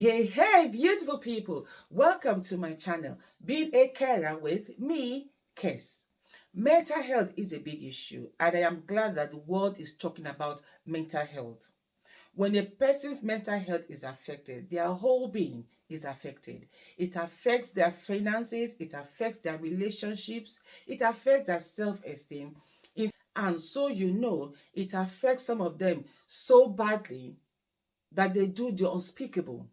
Hey, beautiful people. Welcome to my channel, Being a Carer with me, Kes. Mental health is a big issue, and I am glad that the world is talking about mental health. When a person's mental health is affected, their whole being is affected. It affects their finances, it affects their relationships, it affects their self-esteem. And so, it affects some of them so badly that they do the unspeakable.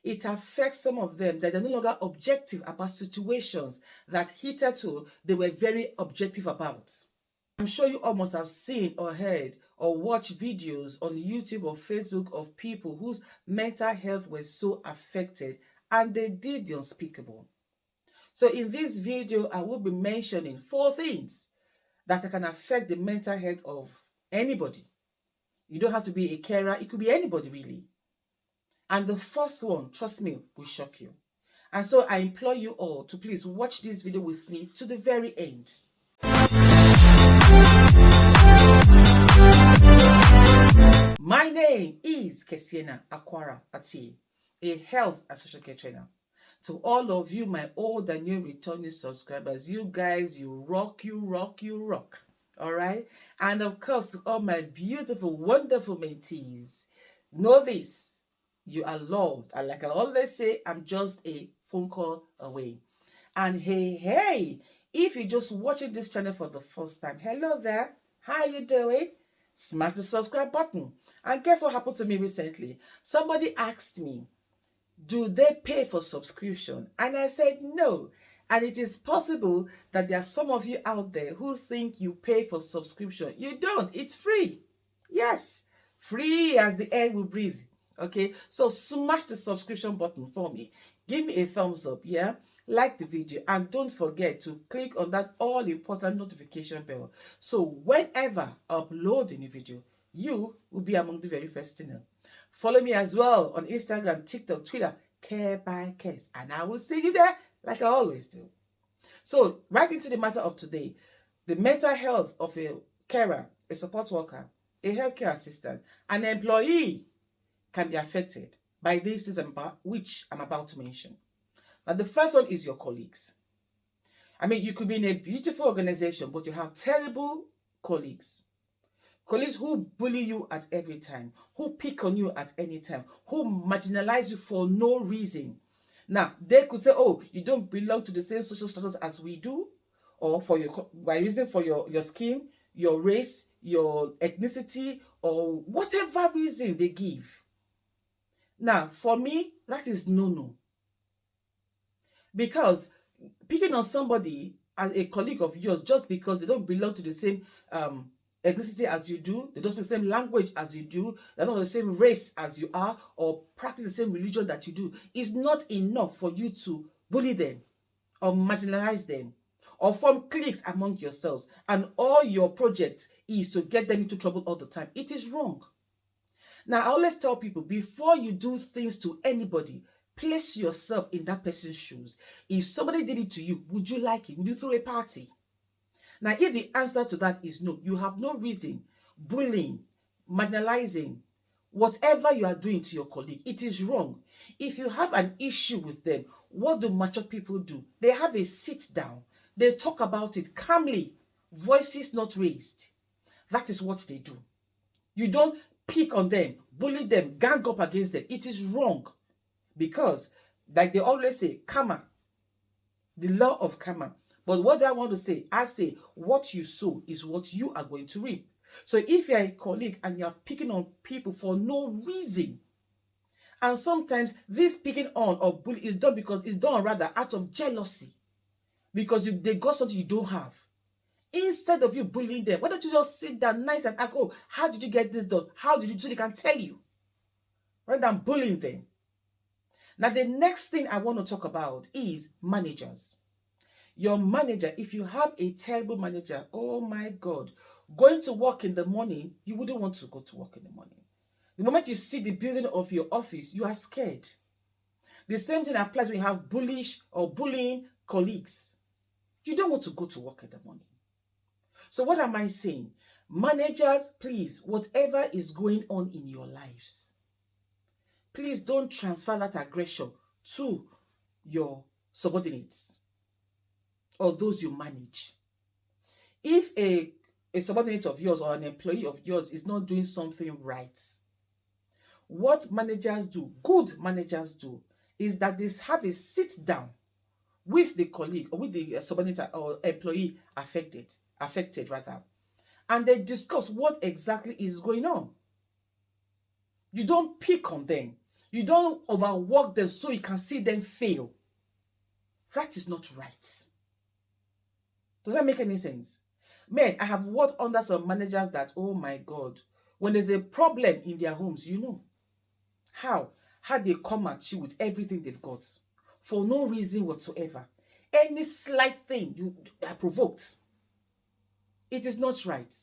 It affects some of them that they're no longer objective about situations that hitherto they were very objective about. I'm sure you all must have seen or heard or watched videos on YouTube or Facebook of people whose mental health was so affected and they did the unspeakable. So in this video, I will be mentioning 4 things that can affect the mental health of anybody. You don't have to be a carer, it could be anybody really. And the fourth one, trust me, will shock you. And so I implore you all to please watch this video with me to the very end. My name is Kesiena Akwara Ati, a health and social care trainer. To all of you, my old and new returning subscribers, you guys, you rock, you rock, you rock. All right? And of course, to all my beautiful, wonderful mentees, know this, you are loved. And like I always say, I'm just a phone call away. And hey, if you're just watching this channel for the first time, hello there. How you doing? Smash the subscribe button. And guess what happened to me recently? Somebody asked me, do they pay for subscription? And I said no. And it is possible that there are some of you out there who think you pay for subscription. You don't. It's free. Yes, free as the air we breathe. Okay, so smash the subscription button for me. Give me a thumbs up, yeah? Like the video, and don't forget to click on that all important notification bell. So whenever I upload a new video, you will be among the very first to know. Follow me as well on Instagram, TikTok, Twitter, Care by Kes, and I will see you there like I always do. So, right into the matter of today, the mental health of a carer, a support worker, a healthcare assistant, an employee can be affected by these things which I'm about to mention. Now, the first one is your colleagues. I mean, you could be in a beautiful organization, but you have terrible colleagues. Colleagues who bully you at every time, who pick on you at any time, who marginalize you for no reason. Now, they could say, oh, you don't belong to the same social status as we do, or for your by reason for your skin, your race, your ethnicity, or whatever reason they give. Now, for me, that is no. Because picking on somebody as a colleague of yours just because they don't belong to the same ethnicity as you do, they don't speak the same language as you do, they're not the same race as you are, or practice the same religion that you do, is not enough for you to bully them or marginalize them or form cliques among yourselves. And all your project is to get them into trouble all the time. It is wrong. Now, I always tell people, before you do things to anybody, place yourself in that person's shoes. If somebody did it to you, would you like it? Would you throw a party? Now, if the answer to that is no, you have no reason bullying, marginalizing, whatever you are doing to your colleague, it is wrong. If you have an issue with them, what do mature people do? They have a sit down. They talk about it calmly, voices not raised. That is what they do. You don't pick on them, bully them, gang up against them. It is wrong. Because, like they always say, karma, the law of karma. But what I want to say, I say, what you sow is what you are going to reap. So if you're a colleague and you're picking on people for no reason, and sometimes this picking on or bullying is done because it's done rather out of jealousy, because they got something you don't have. Instead of you bullying them, why don't you just sit down nice and ask, oh, how did you get this done? How did you, so they can tell you, rather than bullying them. Now, the next thing I want to talk about is managers. Your manager, if you have a terrible manager, oh my God, going to work in the morning, you wouldn't want to go to work in the morning. The moment you see the building of your office, you are scared. The same thing applies when you have bullish or bullying colleagues. You don't want to go to work in the morning. So what am I saying? Managers, please, whatever is going on in your lives, please don't transfer that aggression to your subordinates or those you manage. If a subordinate of yours or an employee of yours is not doing something right, what managers do, good managers do, is that they have a sit down with the colleague or with the subordinate or employee affected rather, and they discuss what exactly is going on. You don't pick on them. You don't overwork them so you can see them fail. That is not right. Does that make any sense? Men, I have worked under some managers that, oh my God, when there's a problem in their homes, you know how they come at you with everything they've got for no reason whatsoever. Any slight thing you are provoked. It is not right.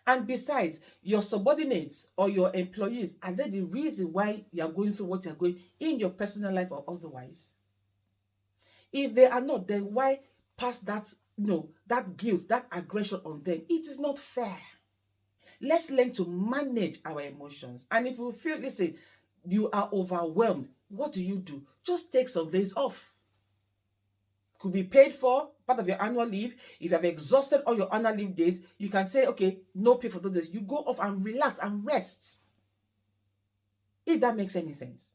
And besides, your subordinates or your employees, are they the reason why you are going through what you are going in your personal life or otherwise? If they are not, then why pass that, that guilt, that aggression on them? It is not fair. Let's learn to manage our emotions. And if you feel, listen, you are overwhelmed, what do? Just take some days off. Could be paid for, part of your annual leave. If you have exhausted all your annual leave days, you can say, okay, no pay for those days. You go off and relax and rest. If that makes any sense.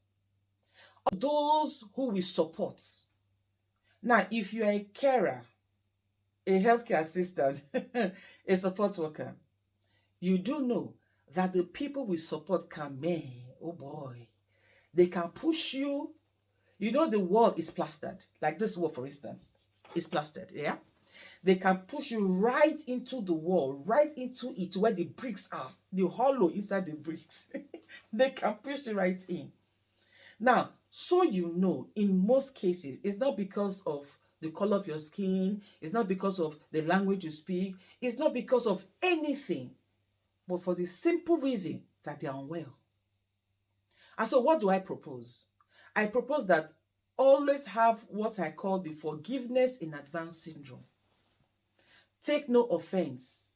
Those who we support. Now, if you are a carer, a healthcare assistant, a support worker, you do know that the people we support can, oh boy, they can push you. You know, the wall is plastered. Like this wall, for instance, is plastered, yeah? They can push you right into the wall, right into it where the bricks are, the hollow inside the bricks. They can push you right in. Now, so you know, in most cases, it's not because of the color of your skin, it's not because of the language you speak, it's not because of anything, but for the simple reason that they are unwell. And so what do I propose? I propose that always have what I call the forgiveness in advance syndrome. Take no offense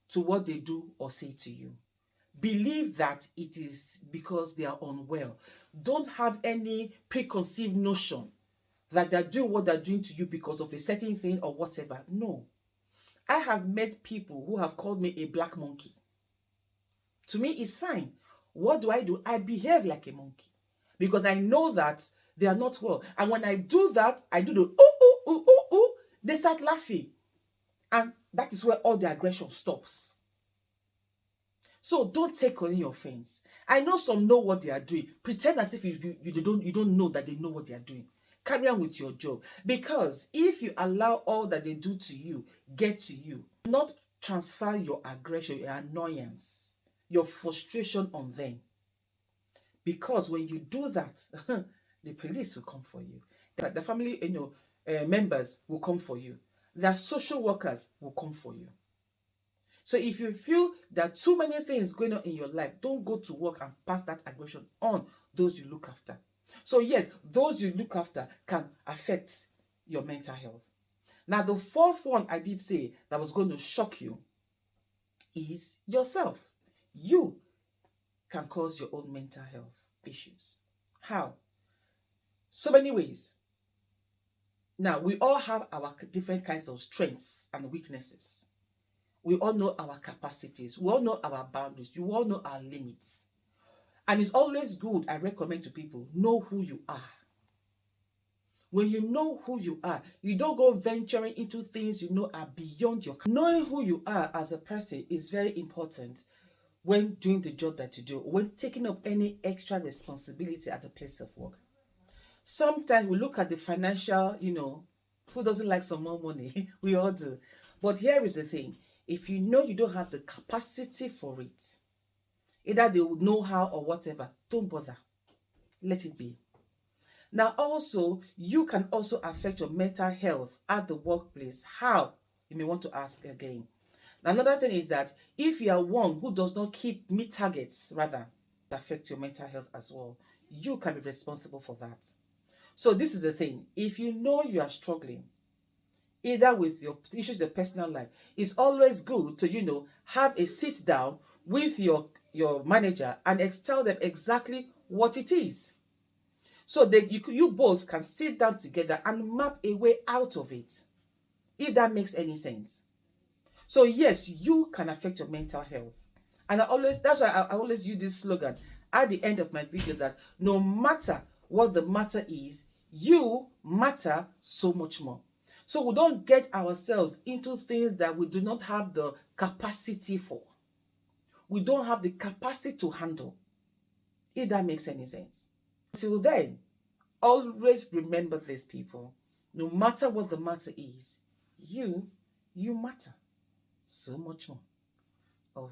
to what they do or say to you. Believe that it is because they are unwell. Don't have any preconceived notion that they're doing what they're doing to you because of a certain thing or whatever. No. I have met people who have called me a black monkey. To me, it's fine. What do? I behave like a monkey because I know that they are not well. And when I do that, I do the ooh, they start laughing. And that is where all the aggression stops. So don't take on your offense. I know some know what they are doing. Pretend as if you don't know that they know what they are doing. Carry on with your job. Because if you allow all that they do to you get to you, not transfer your aggression, your annoyance, your frustration on them. Because when you do that, the police will come for you. The family, members will come for you. The social workers will come for you. So if you feel there are too many things going on in your life, don't go to work and pass that aggression on those you look after. So yes, those you look after can affect your mental health. Now, the fourth one I did say that was going to shock you is yourself. You can cause your own mental health issues. How? So many ways. Now, we all have our different kinds of strengths and weaknesses. We all know our capacities. We all know our boundaries. You all know our limits. And it's always good, I recommend to people, know who you are. When you know who you are, you don't go venturing into things you know are beyond your... Knowing who you are as a person is very important when doing the job that you do, when taking up any extra responsibility at the place of work. Sometimes we look at the financial, who doesn't like some more money? We all do. But here is the thing. If you know you don't have the capacity for it, either they would know how or whatever, don't bother. Let it be. Now also, you can also affect your mental health at the workplace. How? You may want to ask again. Another thing is that if you are one who does not meet targets, rather, affect your mental health as well. You can be responsible for that. So this is the thing. If you know you are struggling, either with your issues, your personal life, it's always good to, have a sit down with your manager and tell them exactly what it is. So that you both can sit down together and map a way out of it, if that makes any sense. So yes, you can affect your mental health. And that's why I always use this slogan at the end of my videos, that no matter what the matter is, you matter so much more. So we don't get ourselves into things that we do not have the capacity for. We don't have the capacity to handle, if that makes any sense. Until then, always remember this, people. No matter what the matter is, you matter so much more. Oh.